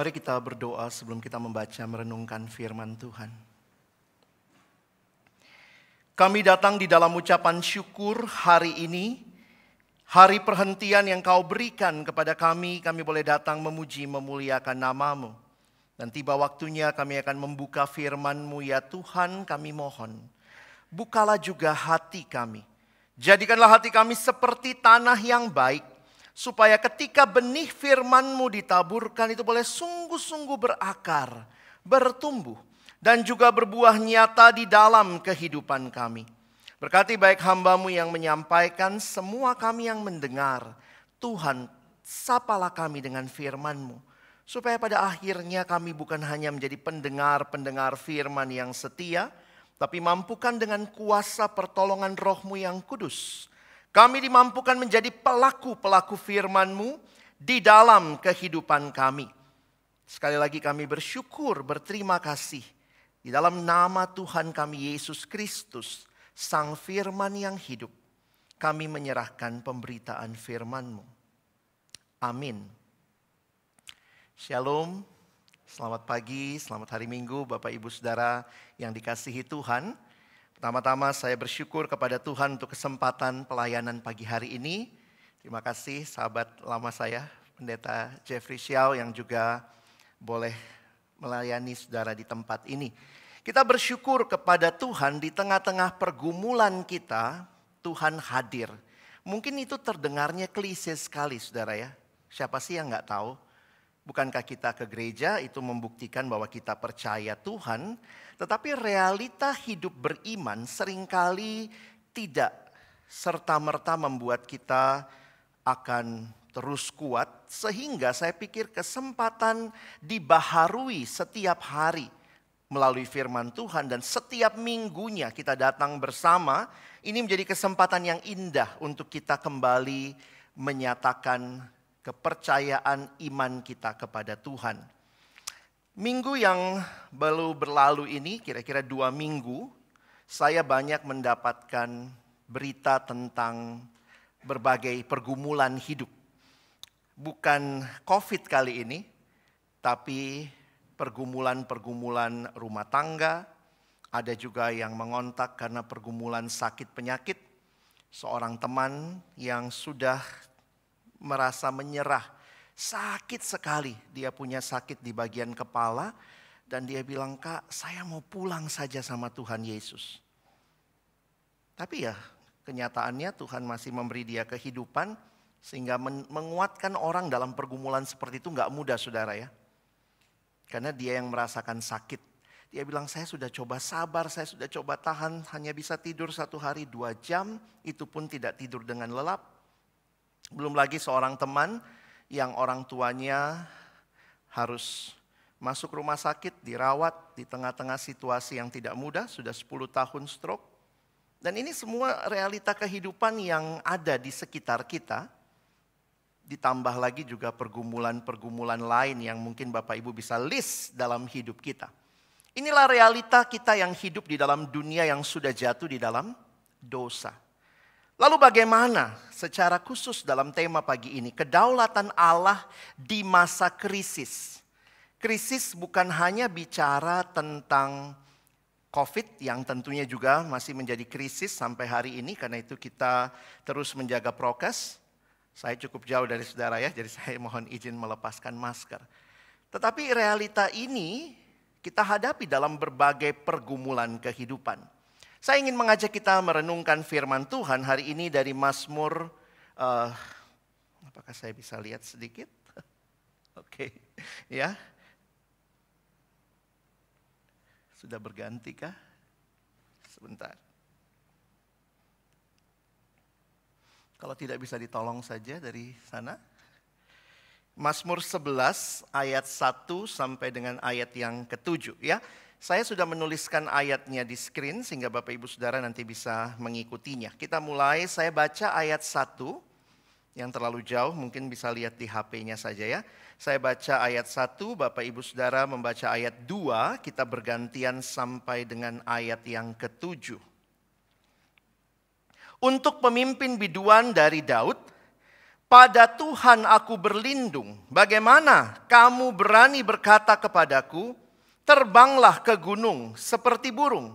Mari kita berdoa sebelum kita membaca merenungkan firman Tuhan. Kami datang di dalam ucapan syukur hari ini, hari perhentian yang Kau berikan kepada kami boleh datang memuji memuliakan nama-Mu. Dan tiba waktunya kami akan membuka firman-Mu ya Tuhan, kami mohon. Bukalah juga hati kami. Jadikanlah hati kami seperti tanah yang baik. Supaya ketika benih firman-Mu ditaburkan itu boleh sungguh-sungguh berakar, bertumbuh. Dan juga berbuah nyata di dalam kehidupan kami. Berkati baik hamba-Mu yang menyampaikan, semua kami yang mendengar. Tuhan, sapalah kami dengan firman-Mu. Supaya pada akhirnya kami bukan hanya menjadi pendengar-pendengar firman yang setia. Tapi mampukan dengan kuasa pertolongan Roh-Mu yang kudus. Kami dimampukan menjadi pelaku-pelaku firman-Mu di dalam kehidupan kami. Sekali lagi kami bersyukur, berterima kasih. Di dalam nama Tuhan kami Yesus Kristus, Sang Firman yang hidup. Kami menyerahkan pemberitaan firman-Mu. Amin. Shalom, selamat pagi, selamat hari Minggu Bapak Ibu Saudara yang dikasihi Tuhan. Pertama-tama saya bersyukur kepada Tuhan untuk kesempatan pelayanan pagi hari ini. Terima kasih sahabat lama saya, Pendeta Jeffrey Xiao yang juga boleh melayani saudara di tempat ini. Kita bersyukur kepada Tuhan di tengah-tengah pergumulan kita, Tuhan hadir. Mungkin itu terdengarnya klise sekali saudara ya. Siapa sih yang gak tahu? Bukankah kita ke gereja itu membuktikan bahwa kita percaya Tuhan, tetapi realita hidup beriman seringkali tidak serta-merta membuat kita akan terus kuat. Sehingga saya pikir kesempatan dibaharui setiap hari melalui firman Tuhan dan setiap minggunya kita datang bersama. Ini menjadi kesempatan yang indah untuk kita kembali menyatakan kepercayaan iman kita kepada Tuhan. Minggu yang baru berlalu ini, kira-kira 2 minggu, saya banyak mendapatkan berita tentang berbagai pergumulan hidup. Bukan COVID kali ini, tapi pergumulan-pergumulan rumah tangga. Ada juga yang mengontak karena pergumulan sakit penyakit. Seorang teman yang sudah merasa menyerah, sakit sekali. Dia punya sakit di bagian kepala dan dia bilang, "Kak, saya mau pulang saja sama Tuhan Yesus." Tapi ya, kenyataannya Tuhan masih memberi dia kehidupan sehingga menguatkan orang dalam pergumulan seperti itu gak mudah saudara ya. Karena dia yang merasakan sakit. Dia bilang, "Saya sudah coba sabar, saya sudah coba tahan, hanya bisa tidur 1 hari 2 jam, itu pun tidak tidur dengan lelap." Belum lagi seorang teman yang orang tuanya harus masuk rumah sakit, dirawat di tengah-tengah situasi yang tidak mudah, sudah 10 tahun stroke. Dan ini semua realita kehidupan yang ada di sekitar kita. Ditambah lagi juga pergumulan-pergumulan lain yang mungkin Bapak Ibu bisa list dalam hidup kita. Inilah realita kita yang hidup di dalam dunia yang sudah jatuh di dalam dosa. Lalu bagaimana secara khusus dalam tema pagi ini, kedaulatan Allah di masa krisis. Krisis bukan hanya bicara tentang COVID yang tentunya juga masih menjadi krisis sampai hari ini. Karena itu kita terus menjaga prokes. Saya cukup jauh dari saudara ya, jadi saya mohon izin melepaskan masker. Tetapi realita ini kita hadapi dalam berbagai pergumulan kehidupan. Saya ingin mengajak kita merenungkan firman Tuhan hari ini dari Mazmur. Apakah saya bisa lihat sedikit? Oke, ya. Sudah berganti kah? Sebentar. Kalau tidak bisa ditolong saja dari sana. Mazmur 11 ayat 1 sampai dengan ayat yang ke-7 ya. Saya sudah menuliskan ayatnya di screen sehingga Bapak Ibu Saudara nanti bisa mengikutinya. Kita mulai, saya baca ayat 1 yang terlalu jauh, mungkin bisa lihat di HP-nya saja ya. Saya baca ayat 1, Bapak Ibu Saudara membaca ayat 2, kita bergantian sampai dengan ayat yang ke-7. Untuk pemimpin biduan dari Daud, Pada Tuhan aku berlindung. Bagaimana kamu berani berkata kepadaku, terbanglah ke gunung seperti burung.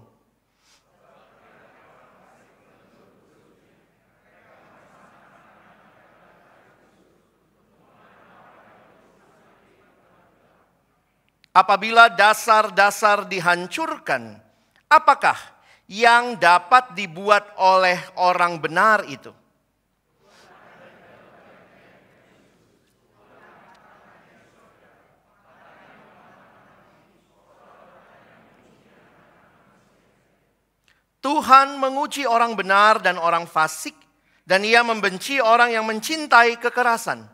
Apabila dasar-dasar dihancurkan, apakah yang dapat dibuat oleh orang benar itu? Tuhan menguji orang benar dan orang fasik, dan Ia membenci orang yang mencintai kekerasan.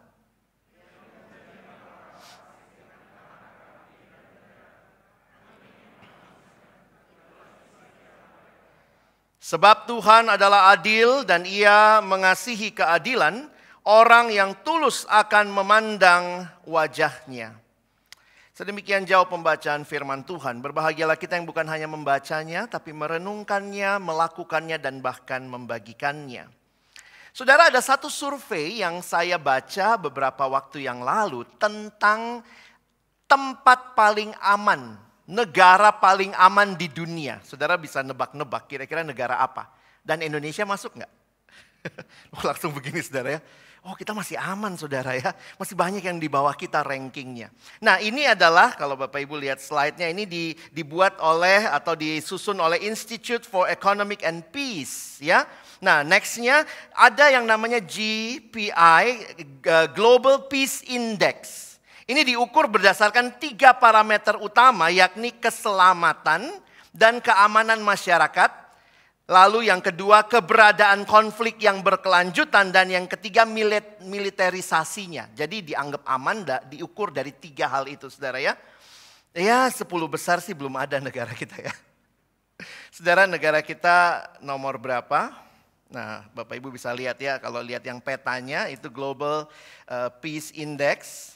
Sebab Tuhan adalah adil dan Ia mengasihi keadilan, orang yang tulus akan memandang wajah-Nya. Sedemikian jauh pembacaan firman Tuhan. Berbahagialah kita yang bukan hanya membacanya, tapi merenungkannya, melakukannya, dan bahkan membagikannya. Saudara, ada satu survei yang saya baca beberapa waktu yang lalu tentang tempat paling aman, negara paling aman di dunia. Saudara bisa nebak-nebak kira-kira negara apa? Dan Indonesia masuk nggak? Langsung begini saudara ya. Oh kita masih aman saudara ya. Masih banyak yang di bawah kita rankingnya. Nah ini adalah kalau Bapak Ibu lihat slide-nya ini dibuat oleh atau disusun oleh Institute for Economic and Peace ya. Nah nextnya ada yang namanya GPI, Global Peace Index. Ini diukur berdasarkan 3 parameter utama yakni keselamatan dan keamanan masyarakat. Lalu yang kedua keberadaan konflik yang berkelanjutan dan yang ketiga militerisasinya. Jadi dianggap aman diukur dari 3 hal itu saudara ya. Ya 10 besar sih belum ada negara kita ya. Saudara negara kita nomor berapa? Nah Bapak Ibu bisa lihat ya kalau lihat yang petanya itu Global Peace Index.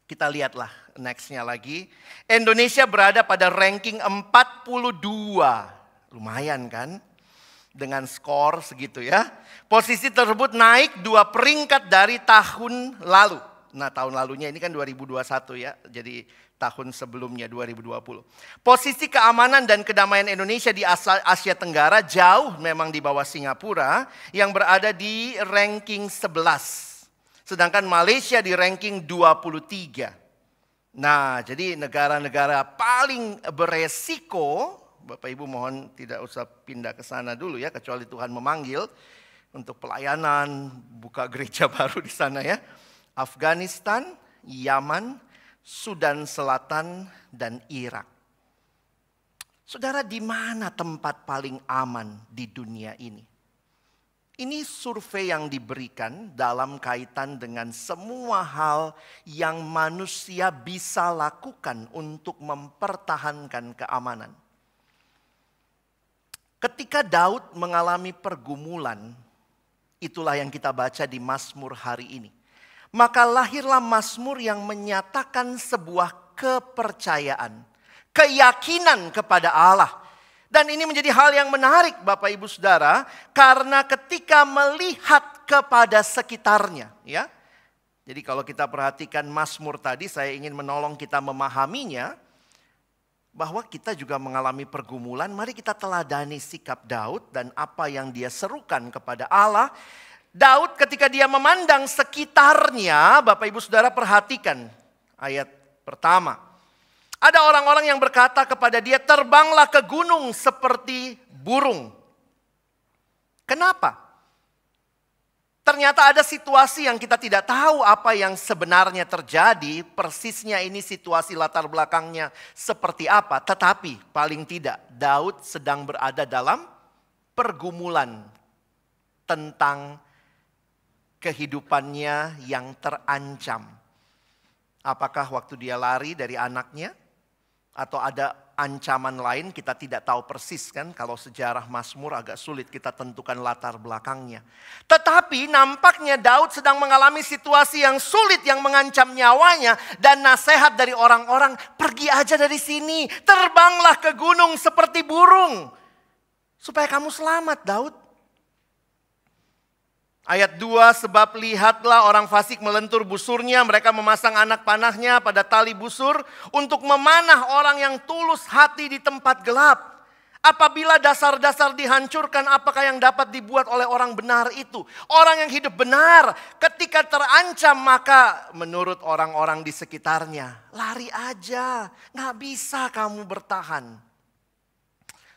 Kita lihatlah nextnya lagi. Indonesia berada pada ranking 42. Lumayan kan? Dengan skor segitu ya. Posisi tersebut naik 2 peringkat dari tahun lalu. Nah tahun lalunya ini kan 2021 ya. Jadi tahun sebelumnya 2020. Posisi keamanan dan kedamaian Indonesia di Asia Tenggara jauh memang di bawah Singapura. Yang berada di ranking 11. Sedangkan Malaysia di ranking 23. Nah jadi negara-negara paling beresiko. Bapak Ibu mohon tidak usah pindah ke sana dulu ya, kecuali Tuhan memanggil untuk pelayanan, buka gereja baru di sana ya. Afghanistan, Yaman, Sudan Selatan, dan Irak. Saudara, di mana tempat paling aman di dunia ini? Ini survei yang diberikan dalam kaitan dengan semua hal yang manusia bisa lakukan untuk mempertahankan keamanan. Ketika Daud mengalami pergumulan, itulah yang kita baca di Mazmur hari ini. Maka lahirlah Mazmur yang menyatakan sebuah kepercayaan, keyakinan kepada Allah. Dan ini menjadi hal yang menarik Bapak Ibu Saudara, karena ketika melihat kepada sekitarnya. Ya. Jadi kalau kita perhatikan Mazmur tadi, saya ingin menolong kita memahaminya. Bahwa kita juga mengalami pergumulan, mari kita teladani sikap Daud dan apa yang dia serukan kepada Allah. Daud ketika dia memandang sekitarnya, Bapak Ibu Saudara perhatikan ayat pertama. Ada orang-orang yang berkata kepada dia, terbanglah ke gunung seperti burung. Kenapa? Ternyata ada situasi yang kita tidak tahu apa yang sebenarnya terjadi. Persisnya ini situasi latar belakangnya seperti apa. Tetapi paling tidak Daud sedang berada dalam pergumulan tentang kehidupannya yang terancam. Apakah waktu dia lari dari anaknya? Atau ada ancaman lain kita tidak tahu persis kan. Kalau sejarah Mazmur agak sulit kita tentukan latar belakangnya. Tetapi nampaknya Daud sedang mengalami situasi yang sulit yang mengancam nyawanya. Dan nasihat dari orang-orang, pergi aja dari sini. Terbanglah ke gunung seperti burung. Supaya kamu selamat Daud. Ayat 2, sebab lihatlah orang fasik melentur busurnya, mereka memasang anak panahnya pada tali busur untuk memanah orang yang tulus hati di tempat gelap. Apabila dasar-dasar dihancurkan, apakah yang dapat dibuat oleh orang benar itu? Orang yang hidup benar ketika terancam, maka menurut orang-orang di sekitarnya, lari aja, gak bisa kamu bertahan.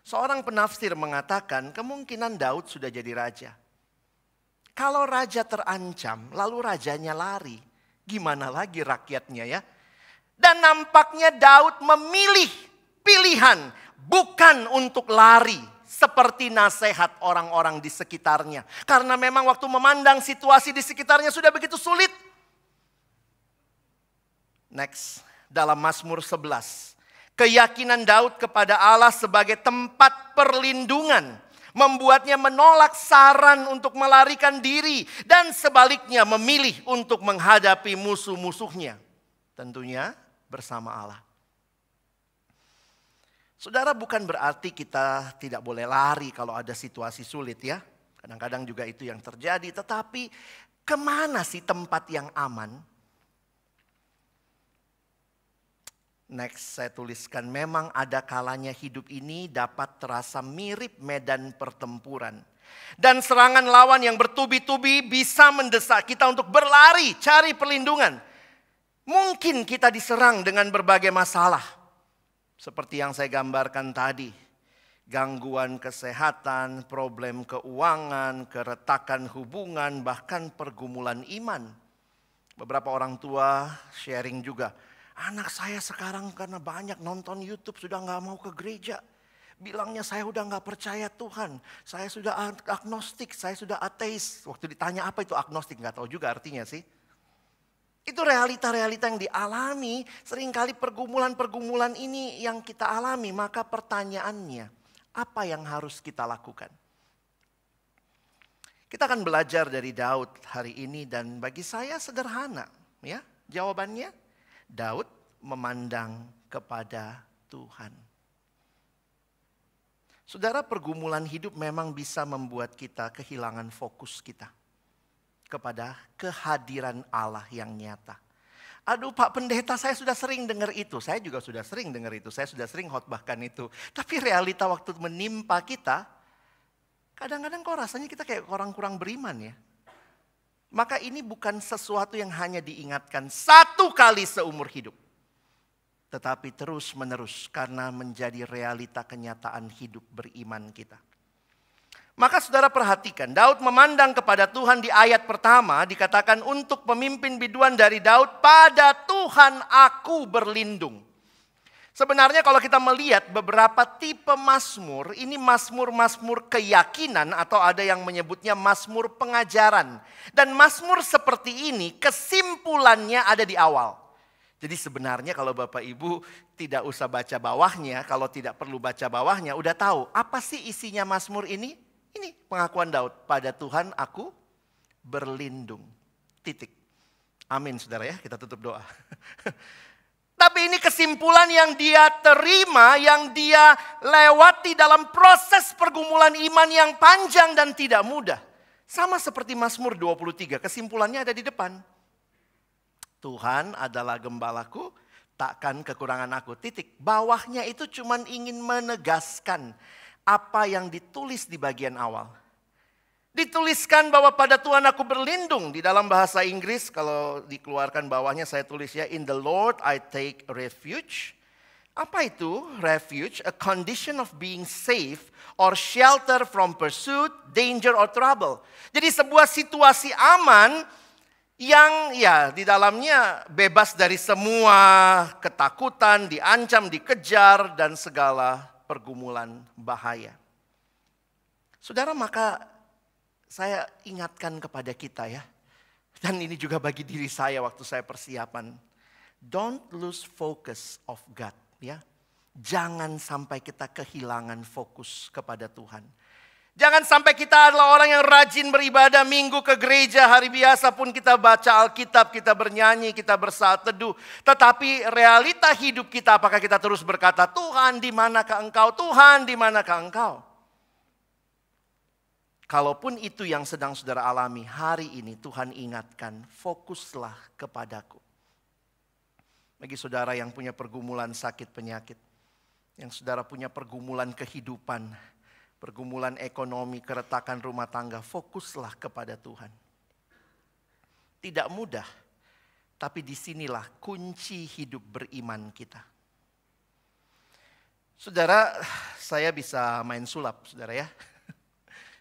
Seorang penafsir mengatakan kemungkinan Daud sudah jadi raja. Kalau raja terancam, lalu rajanya lari, gimana lagi rakyatnya ya? Dan nampaknya Daud memilih pilihan bukan untuk lari seperti nasihat orang-orang di sekitarnya. Karena memang waktu memandang situasi di sekitarnya sudah begitu sulit. Next, dalam Mazmur 11. Keyakinan Daud kepada Allah sebagai tempat perlindungan membuatnya menolak saran untuk melarikan diri dan sebaliknya memilih untuk menghadapi musuh-musuhnya. Tentunya bersama Allah. Saudara, bukan berarti kita tidak boleh lari kalau ada situasi sulit ya. Kadang-kadang juga itu yang terjadi. Tetapi kemana sih tempat yang aman? Next, saya tuliskan, memang ada kalanya hidup ini dapat terasa mirip medan pertempuran. Dan serangan lawan yang bertubi-tubi bisa mendesak kita untuk berlari, cari perlindungan. Mungkin kita diserang dengan berbagai masalah. Seperti yang saya gambarkan tadi. Gangguan kesehatan, problem keuangan, keretakan hubungan, bahkan pergumulan iman. Beberapa orang tua sharing juga. Anak saya sekarang karena banyak nonton YouTube sudah gak mau ke gereja. Bilangnya saya udah gak percaya Tuhan. Saya sudah agnostik, saya sudah ateis. Waktu ditanya apa itu agnostik, gak tahu juga artinya sih. Itu realita-realita yang dialami. Seringkali pergumulan-pergumulan ini yang kita alami. Maka pertanyaannya, apa yang harus kita lakukan? Kita akan belajar dari Daud hari ini dan bagi saya sederhana. Ya, jawabannya, Daud memandang kepada Tuhan. Saudara, pergumulan hidup memang bisa membuat kita kehilangan fokus kita kepada kehadiran Allah yang nyata. Aduh Pak Pendeta, saya sudah sering dengar itu. Saya juga sudah sering dengar itu. Saya sudah sering khotbahkan itu. Tapi realita waktu menimpa kita, kadang-kadang kok rasanya kita kayak orang kurang beriman ya. Maka ini bukan sesuatu yang hanya diingatkan satu kali seumur hidup. Tetapi terus menerus karena menjadi realita kenyataan hidup beriman kita. Maka saudara perhatikan, Daud memandang kepada Tuhan di ayat pertama dikatakan untuk pemimpin biduan dari Daud, pada Tuhan aku berlindung. Sebenarnya kalau kita melihat beberapa tipe mazmur, ini mazmur-mazmur keyakinan atau ada yang menyebutnya mazmur pengajaran. Dan mazmur seperti ini kesimpulannya ada di awal. Jadi sebenarnya kalau Bapak Ibu tidak usah baca bawahnya, kalau tidak perlu baca bawahnya udah tahu apa sih isinya mazmur ini? Ini pengakuan Daud, pada Tuhan aku berlindung. Titik. Amin saudara ya, kita tutup doa. Tapi ini kesimpulan yang dia terima, yang dia lewati dalam proses pergumulan iman yang panjang dan tidak mudah. Sama seperti Mazmur 23, kesimpulannya ada di depan. Tuhan adalah gembalaku, takkan kekurangan aku. Titik. Bawahnya itu cuman ingin menegaskan apa yang ditulis di bagian awal. Dituliskan bahwa pada Tuhan aku berlindung. Di dalam bahasa Inggris kalau dikeluarkan bawahnya saya tulis ya, in the Lord I take refuge. Apa itu refuge? A condition of being safe or shelter from pursuit, danger or trouble. Jadi sebuah situasi aman yang ya di dalamnya bebas dari semua ketakutan, diancam, dikejar dan segala pergumulan bahaya. Saudara, maka saya ingatkan kepada kita ya. Dan ini juga bagi diri saya waktu saya persiapan. Don't lose focus of God ya. Jangan sampai kita kehilangan fokus kepada Tuhan. Jangan sampai kita adalah orang yang rajin beribadah, minggu ke gereja, hari biasa pun kita baca Alkitab, kita bernyanyi, kita bersaat teduh. Tetapi realita hidup kita, apakah kita terus berkata, Tuhan di manakah engkau? Tuhan di manakah engkau? Kalaupun itu yang sedang saudara alami hari ini, Tuhan ingatkan, fokuslah kepadaku. Bagi saudara yang punya pergumulan sakit penyakit, yang saudara punya pergumulan kehidupan, pergumulan ekonomi, keretakan rumah tangga, fokuslah kepada Tuhan. Tidak mudah, tapi disinilah kunci hidup beriman kita. Saudara, saya bisa main sulap, saudara ya.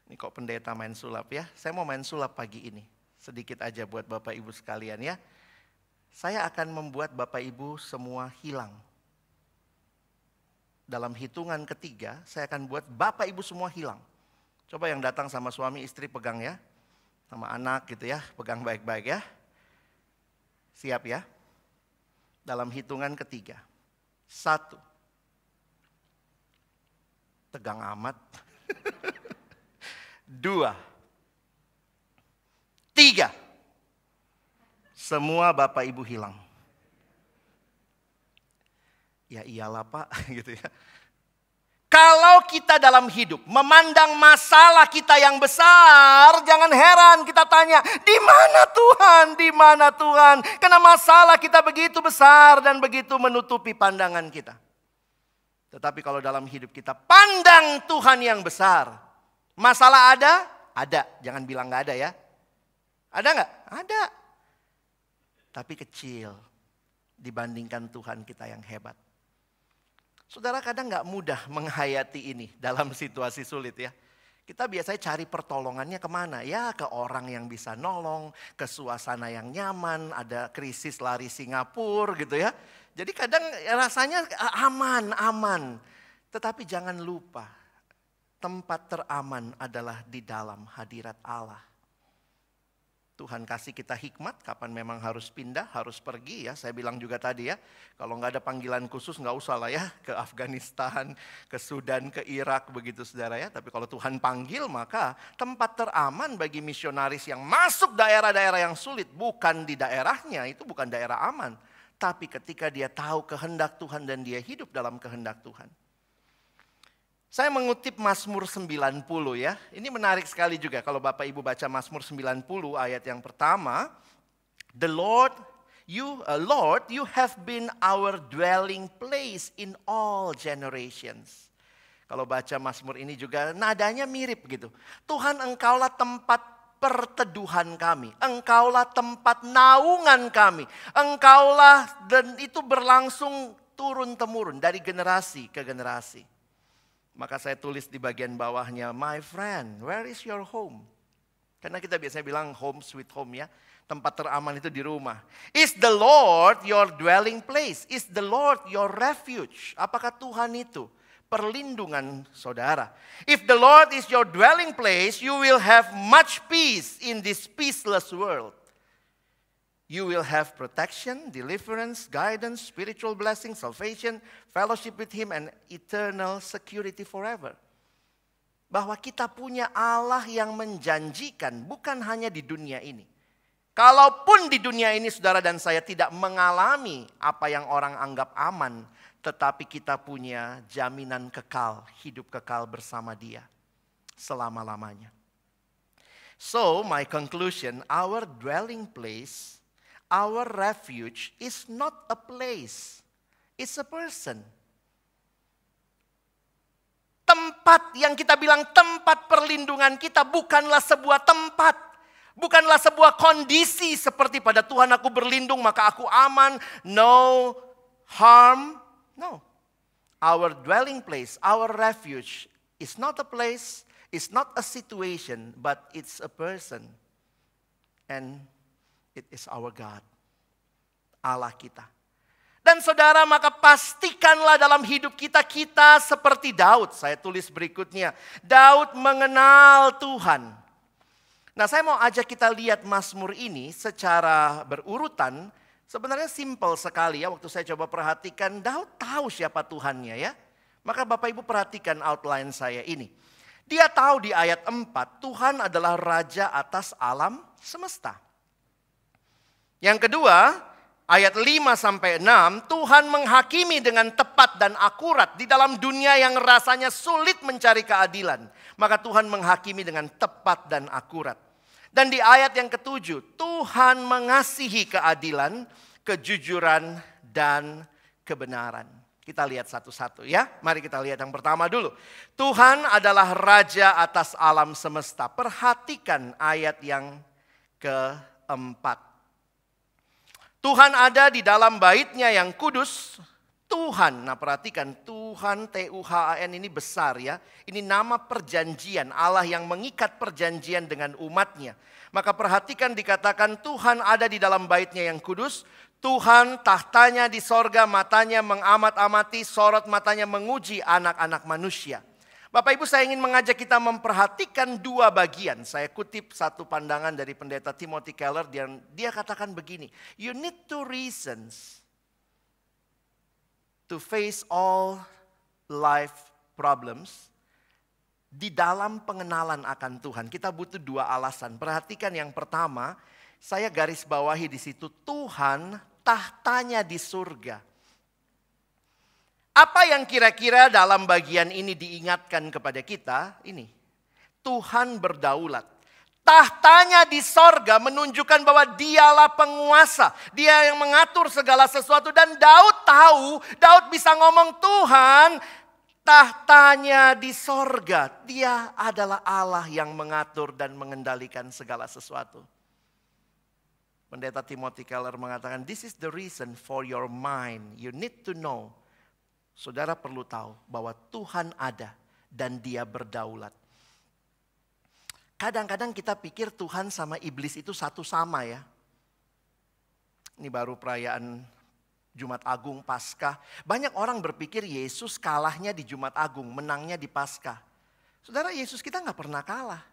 Ini kok pendeta main sulap ya. Saya mau main sulap pagi ini. Sedikit aja buat Bapak Ibu sekalian ya. Saya akan membuat Bapak Ibu semua hilang. Dalam hitungan ketiga, saya akan buat Bapak Ibu semua hilang. Coba yang datang sama suami istri pegang ya. Sama anak gitu ya, pegang baik-baik ya. Siap ya. Dalam hitungan ketiga. 1. Tegang amat. 2. 3. Semua Bapak Ibu hilang. Ya iyalah Pak, gitu ya. Kalau kita dalam hidup memandang masalah kita yang besar, jangan heran kita tanya, di mana Tuhan? Di mana Tuhan? Karena masalah kita begitu besar dan begitu menutupi pandangan kita. Tetapi kalau dalam hidup kita pandang Tuhan yang besar, masalah ada? Ada. Jangan bilang nggak ada ya. Ada nggak? Ada. Tapi kecil dibandingkan Tuhan kita yang hebat. Saudara kadang nggak mudah menghayati ini dalam situasi sulit ya. Kita biasanya cari pertolongannya kemana? Ya ke orang yang bisa nolong, ke suasana yang nyaman, ada krisis lari Singapura gitu ya. Jadi kadang rasanya aman. Tetapi jangan lupa, tempat teraman adalah di dalam hadirat Allah. Tuhan kasih kita hikmat kapan memang harus pindah, harus pergi ya. Saya bilang juga tadi ya, kalau nggak ada panggilan khusus nggak usah lah ya. Ke Afghanistan, ke Sudan, ke Irak begitu saudara ya. Tapi kalau Tuhan panggil maka tempat teraman bagi misionaris yang masuk daerah-daerah yang sulit. Bukan di daerahnya, itu bukan daerah aman. Tapi ketika dia tahu kehendak Tuhan dan dia hidup dalam kehendak Tuhan. Saya mengutip Mazmur 90 ya. Ini menarik sekali juga kalau Bapak Ibu baca Mazmur 90 ayat yang pertama. Lord, you have been our dwelling place in all generations. Kalau baca Mazmur ini juga nadanya mirip gitu. Tuhan engkaulah tempat perteduhan kami. Engkaulah tempat naungan kami. Engkaulah, dan itu berlangsung turun-temurun dari generasi ke generasi. Maka saya tulis di bagian bawahnya, my friend, where is your home? Karena kita biasanya bilang home sweet home ya. Tempat teraman itu di rumah. Is the Lord your dwelling place? Is the Lord your refuge? Apakah Tuhan itu perlindungan saudara? If the Lord is your dwelling place, you will have much peace in this peaceless world. You will have protection, deliverance, guidance, spiritual blessing, salvation, fellowship with Him, and eternal security forever. Bahwa kita punya Allah yang menjanjikan bukan hanya di dunia ini. Kalaupun di dunia ini saudara dan saya tidak mengalami apa yang orang anggap aman, tetapi kita punya jaminan kekal, hidup kekal bersama Dia selama-lamanya. So, my conclusion, our dwelling place, our refuge is not a place, it's a person. Tempat yang kita bilang tempat perlindungan kita bukanlah sebuah tempat. Bukanlah sebuah kondisi seperti pada Tuhan aku berlindung maka aku aman. No harm. No. Our dwelling place, our refuge is not a place, it's not a situation, but it's a person. And it is our God, Allah kita. Dan saudara maka pastikanlah dalam hidup kita seperti Daud. Saya tulis berikutnya. Daud mengenal Tuhan. Nah saya mau ajak kita lihat Mazmur ini secara berurutan. Sebenarnya simple sekali ya. Waktu saya coba perhatikan Daud tahu siapa Tuhannya ya. Maka Bapak Ibu perhatikan outline saya ini. Dia tahu di ayat 4 Tuhan adalah Raja atas alam semesta. Yang kedua, ayat 5 sampai 6, Tuhan menghakimi dengan tepat dan akurat di dalam dunia yang rasanya sulit mencari keadilan. Maka Tuhan menghakimi dengan tepat dan akurat. Dan di ayat yang ketujuh, Tuhan mengasihi keadilan, kejujuran, dan kebenaran. Kita lihat satu-satu ya. Mari kita lihat yang pertama dulu. Tuhan adalah Raja atas alam semesta. Perhatikan ayat yang keempat. Tuhan ada di dalam bait-Nya yang kudus. Tuhan, nah perhatikan Tuhan Tuhan ini besar ya. Ini nama perjanjian, Allah yang mengikat perjanjian dengan umatnya. Maka perhatikan dikatakan Tuhan ada di dalam bait-Nya yang kudus. Tuhan tahtanya di sorga, matanya mengamat-amati, sorot matanya menguji anak-anak manusia. Bapak Ibu, saya ingin mengajak kita memperhatikan dua bagian. Saya kutip satu pandangan dari pendeta Timothy Keller, dia katakan begini. You need two reasons to face all life problems. Di dalam pengenalan akan Tuhan, kita butuh dua alasan. Perhatikan yang pertama, saya garis bawahi di situ, Tuhan tahtanya di surga. Apa yang kira-kira dalam bagian ini diingatkan kepada kita? Ini, Tuhan berdaulat. Tahtanya di sorga menunjukkan bahwa dialah penguasa. Dia yang mengatur segala sesuatu. Dan Daud bisa ngomong, Tuhan tahtanya di sorga. Dia adalah Allah yang mengatur dan mengendalikan segala sesuatu. Pendeta Timothy Keller mengatakan, this is the reason for your mind. You need to know. Saudara perlu tahu bahwa Tuhan ada dan Dia berdaulat. Kadang-kadang kita pikir Tuhan sama iblis itu satu sama ya. Ini baru perayaan Jumat Agung, Paskah. Banyak orang berpikir Yesus kalahnya di Jumat Agung, menangnya di Paskah. Saudara, Yesus kita nggak pernah kalah.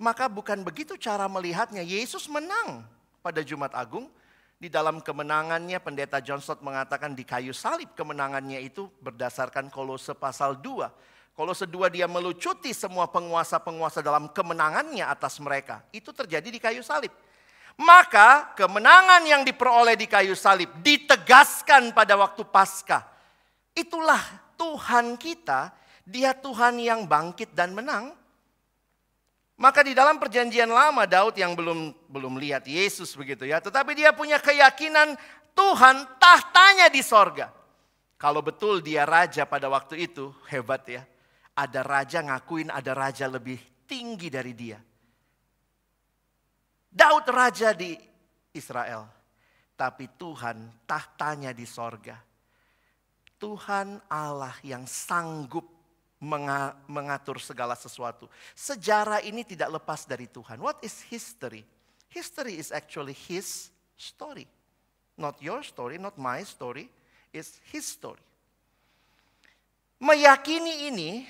Maka bukan begitu cara melihatnya. Yesus menang pada Jumat Agung. Di dalam kemenangannya pendeta John Stott mengatakan di kayu salib kemenangannya itu berdasarkan Kolose pasal 2. Kolose 2 dia melucuti semua penguasa-penguasa dalam kemenangannya atas mereka. Itu terjadi di kayu salib. Maka kemenangan yang diperoleh di kayu salib ditegaskan pada waktu Paskah. Itulah Tuhan kita. Dia Tuhan yang bangkit dan menang. Maka di dalam perjanjian lama Daud yang belum lihat Yesus begitu ya. Tetapi dia punya keyakinan Tuhan tahtanya di sorga. Kalau betul dia raja pada waktu itu, hebat ya. Ada raja ngakuin ada raja lebih tinggi dari dia. Daud raja di Israel. Tapi Tuhan tahtanya di sorga. Tuhan Allah yang sanggup mengatur segala sesuatu. Sejarah ini tidak lepas dari Tuhan. What is history? History is actually His story. Not your story, not my story. It's His story. Meyakini ini,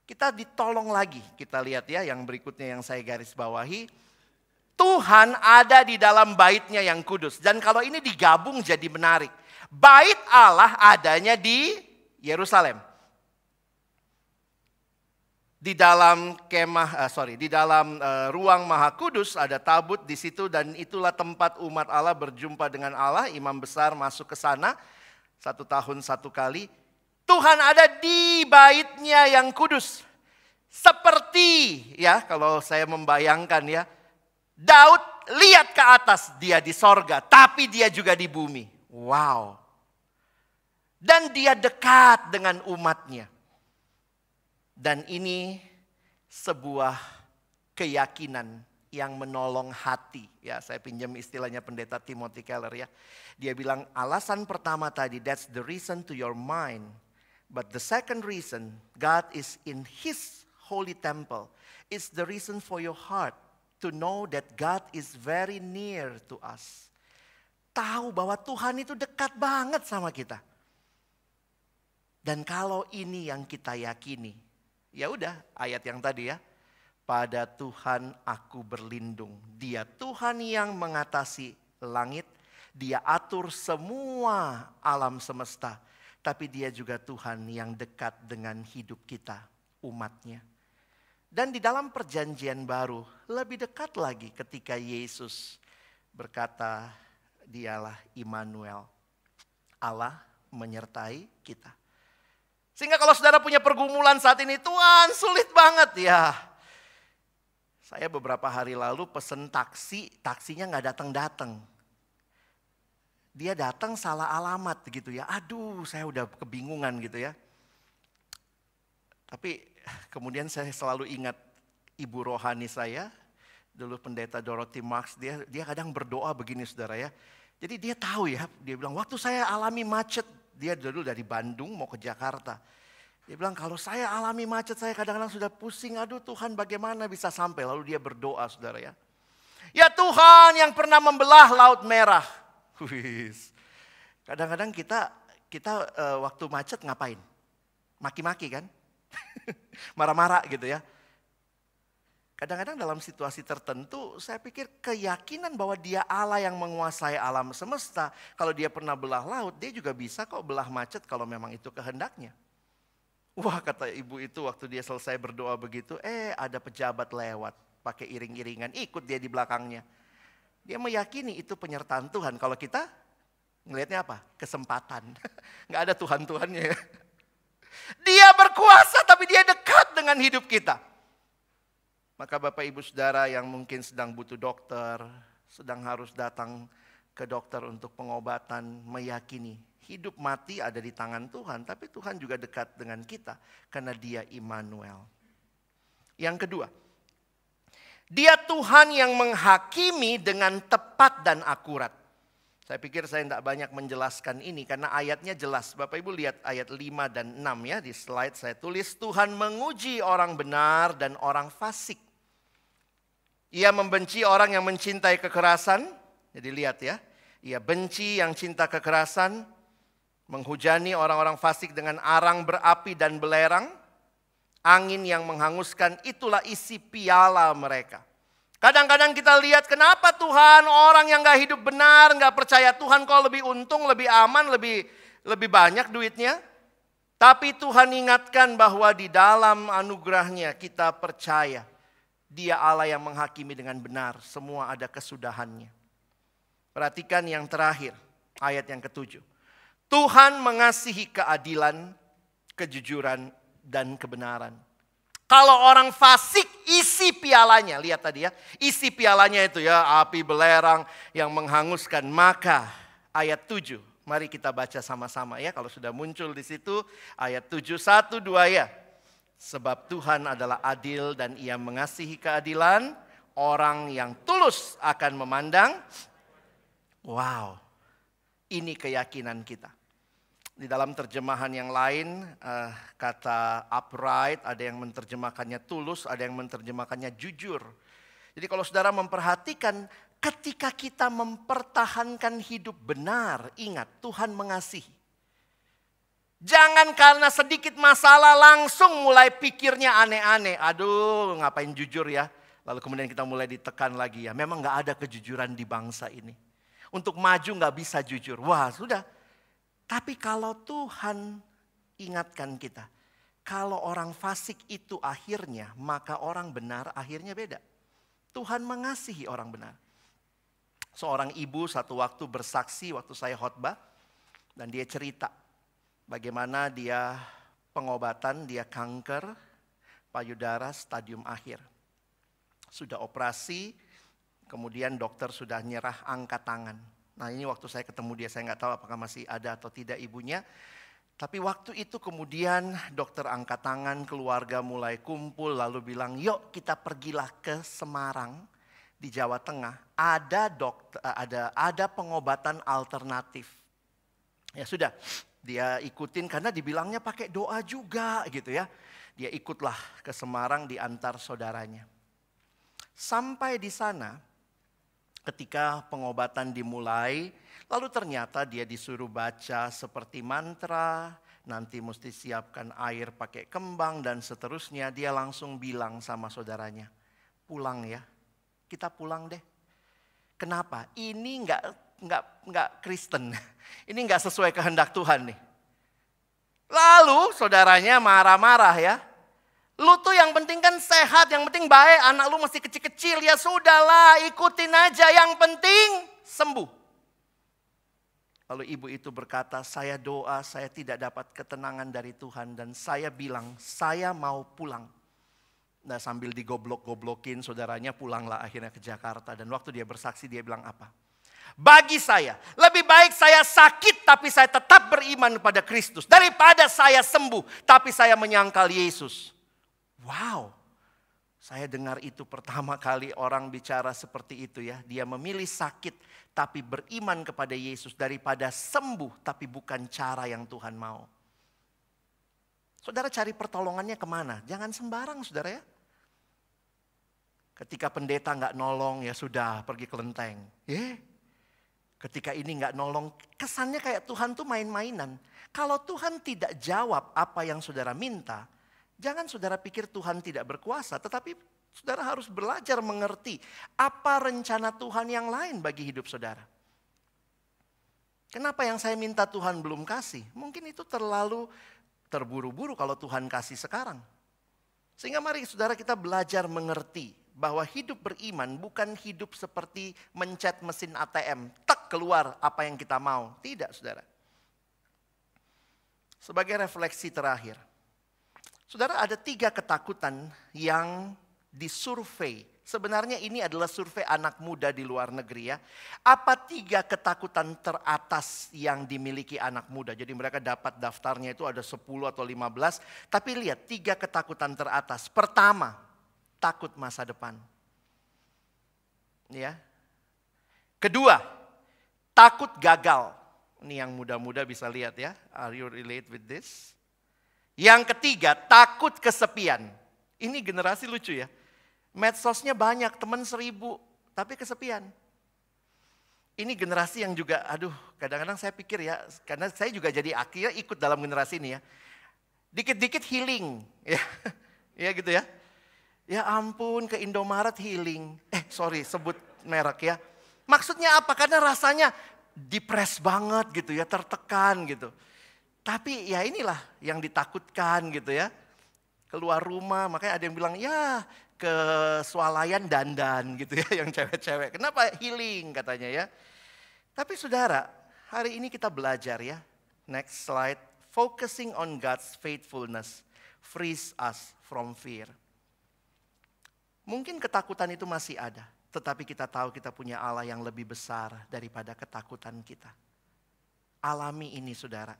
kita ditolong lagi. Kita lihat ya yang berikutnya yang saya garis bawahi. Tuhan ada di dalam bait-Nya yang kudus. Dan kalau ini digabung jadi menarik. Bait Allah adanya di Yerusalem. Di dalam ruang Maha Kudus ada tabut di situ dan itulah tempat umat Allah berjumpa dengan Allah. Imam besar masuk ke sana 1 tahun 1 kali. Tuhan ada di bait-Nya yang kudus. Seperti ya kalau saya membayangkan ya. Daud lihat ke atas, dia di sorga tapi dia juga di bumi. Wow. Dan dia dekat dengan umatnya. Dan ini sebuah keyakinan yang menolong hati. Ya, saya pinjam istilahnya pendeta Timothy Keller ya. Dia bilang alasan pertama tadi, that's the reason to your mind. But the second reason, God is in His holy temple. It's the reason for your heart to know that God is very near to us. Tahu bahwa Tuhan itu dekat banget sama kita. Dan kalau ini yang kita yakini, ya udah ayat yang tadi ya. Pada Tuhan aku berlindung. Dia Tuhan yang mengatasi langit. Dia atur semua alam semesta. Tapi dia juga Tuhan yang dekat dengan hidup kita, umatnya. Dan di dalam perjanjian baru lebih dekat lagi ketika Yesus berkata, Dialah Immanuel. Allah menyertai kita. Sehingga kalau saudara punya pergumulan saat ini, Tuhan sulit banget ya. Saya beberapa hari lalu pesen taksi, taksinya gak datang-datang. Dia datang salah alamat gitu ya. Aduh, saya udah kebingungan gitu ya. Tapi kemudian saya selalu ingat ibu rohani saya, dulu pendeta Dorothy Marks, dia kadang berdoa begini saudara ya. Jadi dia tahu ya, dia bilang waktu saya alami macet, dia dulu dari Bandung mau ke Jakarta. Dia bilang kalau saya alami macet saya kadang-kadang sudah pusing, aduh Tuhan bagaimana bisa sampai. Lalu dia berdoa saudara ya. Ya Tuhan yang pernah membelah Laut Merah. Kadang-kadang kita waktu macet ngapain? Maki-maki kan? Marah-marah gitu ya. Kadang-kadang dalam situasi tertentu saya pikir keyakinan bahwa dia Allah yang menguasai alam semesta. Kalau dia pernah belah laut, dia juga bisa kok belah macet kalau memang itu kehendaknya. Wah kata ibu itu waktu dia selesai berdoa begitu, ada pejabat lewat pakai iring-iringan, ikut dia di belakangnya. Dia meyakini itu penyertaan Tuhan. Kalau kita ngelihatnya apa? Kesempatan. Nggak ada Tuhan-Tuhannya ya. Dia berkuasa tapi dia dekat dengan hidup kita. Maka Bapak Ibu Saudara yang mungkin sedang butuh dokter, sedang harus datang ke dokter untuk pengobatan, meyakini hidup mati ada di tangan Tuhan, tapi Tuhan juga dekat dengan kita karena Dia Immanuel. Yang kedua, Dia Tuhan yang menghakimi dengan tepat dan akurat. Saya pikir saya tidak banyak menjelaskan ini karena ayatnya jelas. Bapak Ibu lihat ayat 5 dan 6 ya, di slide saya tulis Tuhan menguji orang benar dan orang fasik. Ia membenci orang yang mencintai kekerasan. Jadi lihat ya, ia benci yang cinta kekerasan, menghujani orang-orang fasik dengan arang berapi dan belerang. Angin yang menghanguskan itulah isi piala mereka. Kadang-kadang kita lihat kenapa Tuhan orang yang gak hidup benar, gak percaya Tuhan kok lebih untung, lebih aman, lebih banyak duitnya. Tapi Tuhan ingatkan bahwa di dalam anugerahnya kita percaya Dia Allah yang menghakimi dengan benar, semua ada kesudahannya. Perhatikan yang terakhir, ayat yang ke-7. Tuhan mengasihi keadilan, kejujuran, dan kebenaran. Kalau orang fasik isi pialanya, lihat tadi ya, isi pialanya itu ya api belerang yang menghanguskan. Maka ayat 7, mari kita baca sama-sama ya. Kalau sudah muncul di situ ayat 7, 1, 2 ya. Sebab Tuhan adalah adil dan Ia mengasihi keadilan, orang yang tulus akan memandang. Wow, ini keyakinan kita. Di dalam terjemahan yang lain, kata upright, ada yang menerjemahkannya tulus, ada yang menerjemahkannya jujur. Jadi kalau saudara memperhatikan, ketika kita mempertahankan hidup benar, ingat Tuhan mengasihi. Jangan karena sedikit masalah langsung mulai pikirnya aneh-aneh. Aduh ngapain jujur ya. Lalu kemudian kita mulai ditekan lagi ya. Memang gak ada kejujuran di bangsa ini. Untuk maju gak bisa jujur. Wah sudah. Tapi kalau Tuhan ingatkan kita, kalau orang fasik itu akhirnya, maka orang benar akhirnya beda. Tuhan mengasihi orang benar. Seorang ibu satu waktu bersaksi waktu saya khotbah, dan dia cerita bagaimana dia pengobatan, dia kanker payudara stadium akhir. Sudah operasi, kemudian dokter sudah nyerah angkat tangan. Nah ini waktu saya ketemu dia, saya nggak tahu apakah masih ada atau tidak ibunya. Tapi waktu itu kemudian dokter angkat tangan, keluarga mulai kumpul lalu bilang, yuk kita pergilah ke Semarang di Jawa Tengah. Ada pengobatan alternatif. Ya sudah, dia ikutin karena dibilangnya pakai doa juga gitu ya. Dia ikutlah ke Semarang diantar saudaranya. Sampai di sana, ketika pengobatan dimulai, lalu ternyata dia disuruh baca seperti mantra, nanti mesti siapkan air pakai kembang dan seterusnya. Dia langsung bilang sama saudaranya, pulang ya, kita pulang deh. Kenapa? Ini nggak Kristen, ini nggak sesuai kehendak Tuhan nih. Lalu saudaranya marah-marah ya. Lu tuh yang penting kan sehat, yang penting baik, anak lu masih kecil-kecil, ya sudahlah ikutin aja, yang penting sembuh. Lalu ibu itu berkata, saya doa, saya tidak dapat ketenangan dari Tuhan. Dan saya bilang, saya mau pulang. Nah sambil digoblok-goblokin saudaranya, pulanglah akhirnya ke Jakarta. Dan waktu dia bersaksi dia bilang apa? Bagi saya, lebih baik saya sakit tapi saya tetap beriman pada Kristus. Daripada saya sembuh tapi saya menyangkal Yesus. Wow. Saya dengar itu pertama kali orang bicara seperti itu ya. Dia memilih sakit tapi beriman kepada Yesus daripada sembuh tapi bukan cara yang Tuhan mau. Saudara cari pertolongannya kemana? Jangan sembarang saudara ya. Ketika pendeta nggak nolong ya sudah pergi kelenteng. Ketika ini nggak nolong kesannya kayak Tuhan tuh main-mainan. Kalau Tuhan tidak jawab apa yang saudara minta. Jangan saudara pikir Tuhan tidak berkuasa, tetapi saudara harus belajar mengerti apa rencana Tuhan yang lain bagi hidup saudara. Kenapa yang saya minta Tuhan belum kasih? Mungkin itu terlalu terburu-buru kalau Tuhan kasih sekarang. Sehingga mari saudara kita belajar mengerti bahwa hidup beriman bukan hidup seperti mencet mesin ATM. Tak keluar apa yang kita mau. Tidak saudara. Sebagai refleksi terakhir. Saudara ada 3 ketakutan yang disurvei. Sebenarnya ini adalah survei anak muda di luar negeri ya. Apa 3 ketakutan teratas yang dimiliki anak muda? Jadi mereka dapat daftarnya itu ada 10 atau 15. Tapi lihat 3 ketakutan teratas. Pertama, takut masa depan. Ya. Kedua, takut gagal. Ini yang muda-muda bisa lihat ya. Are you relate with this? Yang ketiga, takut kesepian. Ini generasi lucu ya. Medsosnya banyak, teman 1000, tapi kesepian. Ini generasi yang juga, kadang-kadang saya pikir ya, karena saya juga jadi akhirnya ikut dalam generasi ini ya. Dikit-dikit healing, ya, ya gitu ya. Ya ampun, ke Indomaret healing. Sebut merek ya. Maksudnya apa? Karena rasanya depres banget gitu ya, tertekan gitu. Tapi ya inilah yang ditakutkan gitu ya. Keluar rumah, makanya ada yang bilang ya ke swalayan dandan gitu ya yang cewek-cewek. Kenapa healing katanya ya. Tapi saudara, hari ini kita belajar ya. Next slide. Focusing on God's faithfulness frees us from fear. Mungkin ketakutan itu masih ada. Tetapi kita tahu kita punya Allah yang lebih besar daripada ketakutan kita. Alami ini saudara.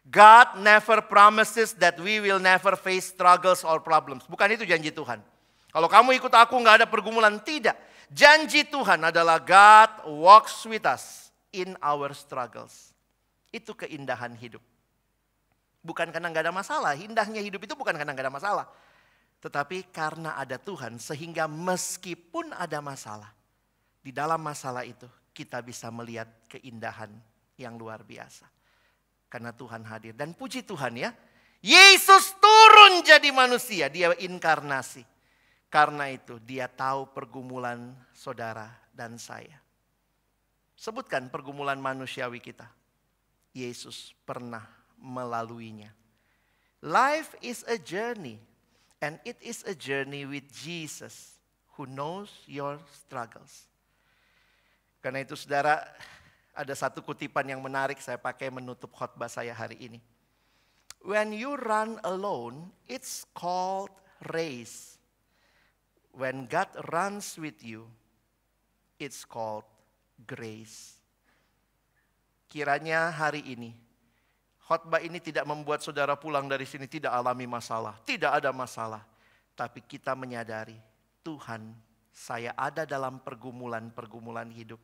God never promises that we will never face struggles or problems. Bukan itu janji Tuhan. Kalau kamu ikut aku nggak ada pergumulan, tidak. Janji Tuhan adalah God walks with us in our struggles. Itu keindahan hidup. Bukan karena nggak ada masalah. Indahnya hidup itu bukan karena nggak ada masalah. Tetapi karena ada Tuhan sehingga meskipun ada masalah. Di dalam masalah itu kita bisa melihat keindahan yang luar biasa. Karena Tuhan hadir. Dan puji Tuhan ya. Yesus turun jadi manusia. Dia inkarnasi. Karena itu dia tahu pergumulan saudara dan saya. Sebutkan pergumulan manusiawi kita. Yesus pernah melaluinya. Life is a journey. And it is a journey with Jesus. Who knows your struggles. Karena itu saudara, ada satu kutipan yang menarik saya pakai menutup khotbah saya hari ini. When you run alone, it's called race. When God runs with you, it's called grace. Kiranya hari ini, khotbah ini tidak membuat saudara pulang dari sini tidak alami masalah. Tidak ada masalah. Tapi kita menyadari, Tuhan, saya ada dalam pergumulan-pergumulan hidup.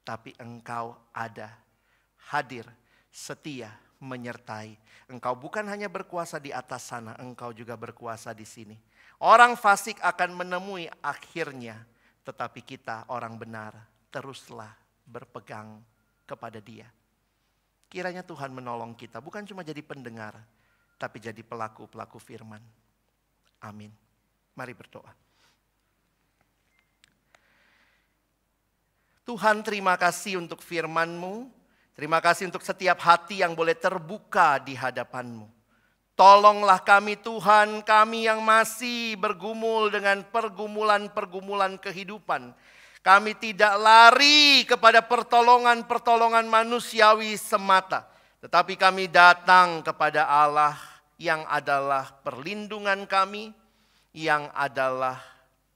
Tapi Engkau ada, hadir, setia, menyertai. Engkau bukan hanya berkuasa di atas sana, Engkau juga berkuasa di sini. Orang fasik akan menemui akhirnya, tetapi kita orang benar teruslah berpegang kepada Dia. Kiranya Tuhan menolong kita, bukan cuma jadi pendengar, tapi jadi pelaku-pelaku firman. Amin. Mari berdoa. Tuhan, terima kasih untuk firman-Mu. Terima kasih untuk setiap hati yang boleh terbuka di hadapan-Mu. Tolonglah kami Tuhan, kami yang masih bergumul dengan pergumulan-pergumulan kehidupan. Kami tidak lari kepada pertolongan-pertolongan manusiawi semata. Tetapi kami datang kepada Allah yang adalah perlindungan kami, yang adalah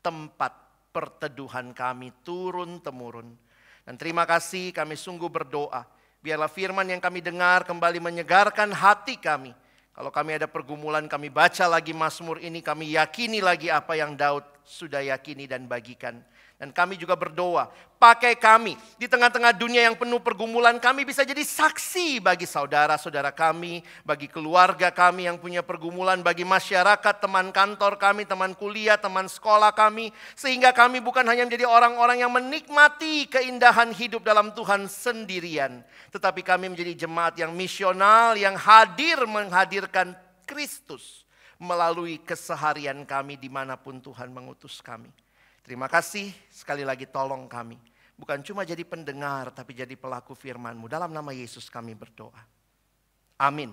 tempat perteduhan kami turun-temurun. Dan terima kasih, kami sungguh berdoa. Biarlah firman yang kami dengar kembali menyegarkan hati kami. Kalau kami ada pergumulan, kami baca lagi Mazmur ini, kami yakini lagi apa yang Daud sudah yakini dan bagikan. Dan kami juga berdoa, pakai kami di tengah-tengah dunia yang penuh pergumulan, kami bisa jadi saksi bagi saudara-saudara kami, bagi keluarga kami yang punya pergumulan, bagi masyarakat, teman kantor kami, teman kuliah, teman sekolah kami. Sehingga kami bukan hanya menjadi orang-orang yang menikmati keindahan hidup dalam Tuhan sendirian. Tetapi kami menjadi jemaat yang misional, yang hadir menghadirkan Kristus melalui keseharian kami dimanapun Tuhan mengutus kami. Terima kasih, sekali lagi tolong kami. Bukan cuma jadi pendengar, tapi jadi pelaku firman-Mu. Dalam nama Yesus kami berdoa. Amin.